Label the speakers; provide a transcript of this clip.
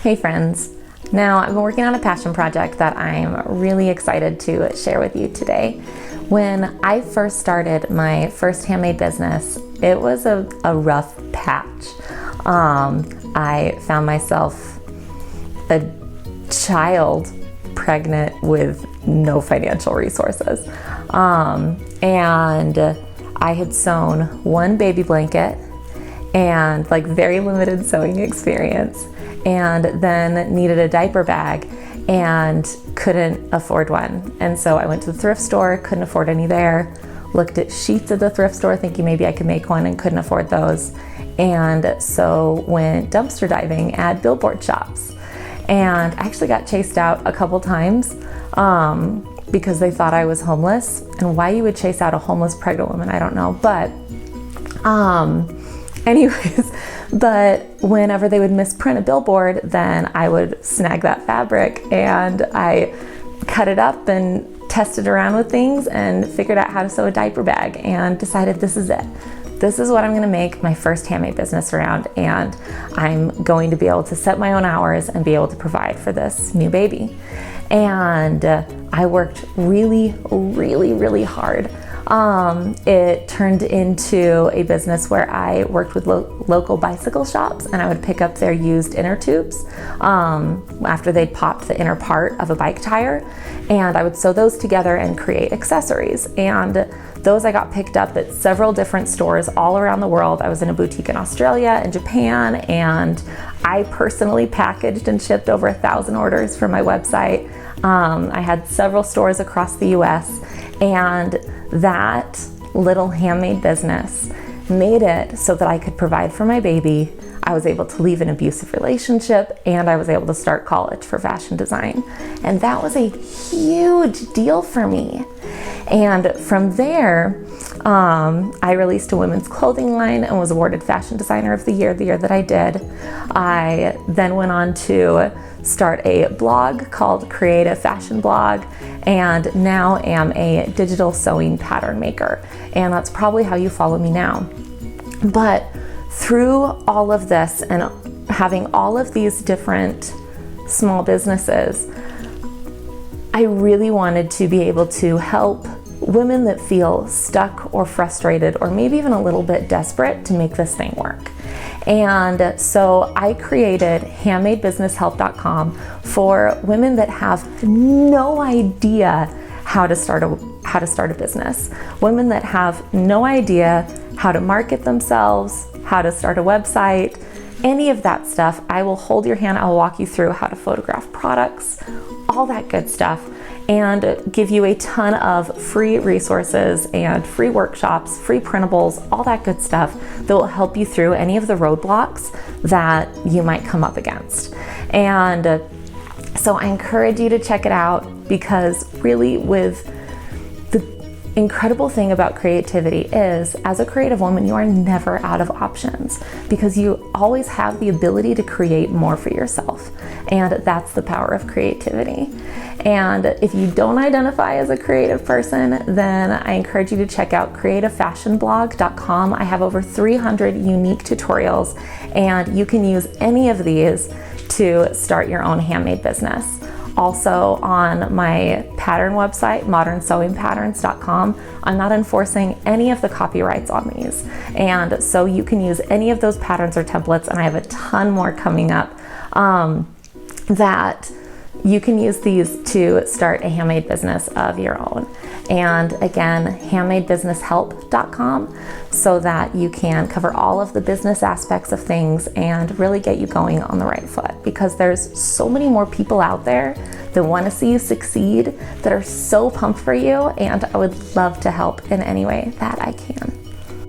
Speaker 1: Hey friends. Now I've been working on a passion project that I'm really excited to share with you today. When I first started my first handmade business, it was a rough patch. I found myself a child pregnant with no financial resources. And I had sewn one baby blanket and very limited sewing experience, and then needed a diaper bag and couldn't afford one. And so I went to the thrift store, couldn't afford any there, looked at sheets at the thrift store thinking maybe I could make one and couldn't afford those. And so went dumpster diving at billboard shops. And I actually got chased out a couple times because they thought I was homeless. And why you would chase out a homeless pregnant woman, I don't know. But but whenever they would misprint a billboard, then I would snag that fabric and I cut it up and tested around with things and figured out how to sew a diaper bag and decided this is it. This is what I'm gonna make my first handmade business around, and I'm going to be able to set my own hours and be able to provide for this new baby. And I worked really hard. It turned into a business where I worked with local bicycle shops, and I would pick up their used inner tubes after they'd popped the inner part of a bike tire, and I would sew those together and create accessories. And those I got picked up at several different stores all around the world. I was in a boutique in Australia and Japan, and I personally packaged and shipped over 1,000 orders for my website. I had several stores across the US, and that little handmade business made it so that I could provide for my baby. I was able to leave an abusive relationship, and I was able to start college for fashion design. And that was a huge deal for me. And from there, I released a women's clothing line and was awarded Fashion Designer of the year that I did. I then went on to start a blog called Creative Fashion Blog, and now am a digital sewing pattern maker. And that's probably how you follow me now. But through all of this and having all of these different small businesses, I really wanted to be able to help women that feel stuck or frustrated or maybe even a little bit desperate to make this thing work. And so I created handmadebusinesshelp.com for women that have no idea how to start a business, women that have no idea how to market themselves, how to start a website, any of that stuff. I will hold your hand. I'll walk you through how to photograph products, all that good stuff, and give you a ton of free resources and free workshops, free printables, all that good stuff that will help you through any of the roadblocks that you might come up against. And so I encourage you to check it out, because really, with the incredible thing about creativity is, as a creative woman, you are never out of options, because you always have the ability to create more for yourself. And that's the power of creativity. And if you don't identify as a creative person, then I encourage you to check out creativefashionblog.com. I have over 300 unique tutorials, and you can use any of these to start your own handmade business. Also, on my pattern website, modernsewingpatterns.com, I'm not enforcing any of the copyrights on these. And so you can use any of those patterns or templates, and I have a ton more coming up that you can use these to start a handmade business of your own. And again, handmadebusinesshelp.com, so that you can cover all of the business aspects of things and really get you going on the right foot, because there's so many more people out there that want to see you succeed, that are so pumped for you, and I would love to help in any way that I can.